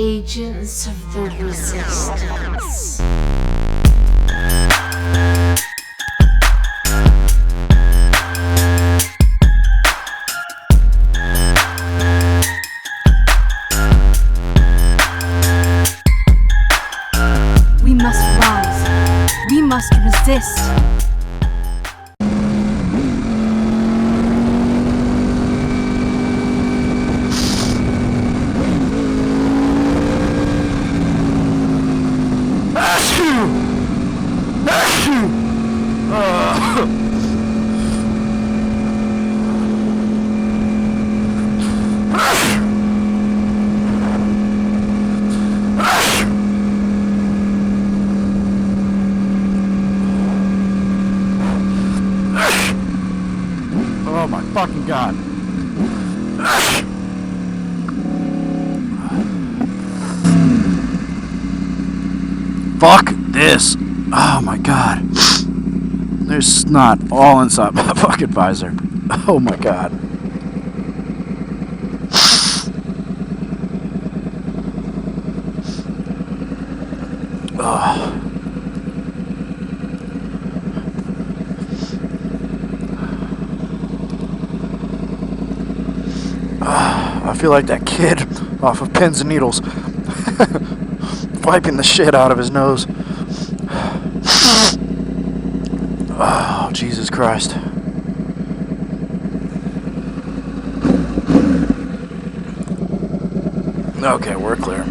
Agents of the Resistance. We must rise. We must resist. Oh my fucking god. Fuck this. Oh my god. There's snot all inside my fucking visor. Oh my god. Oh. I feel like that kid off of Pins and Needles. Wiping the shit out of his nose. Oh, Jesus Christ. Okay, we're clear.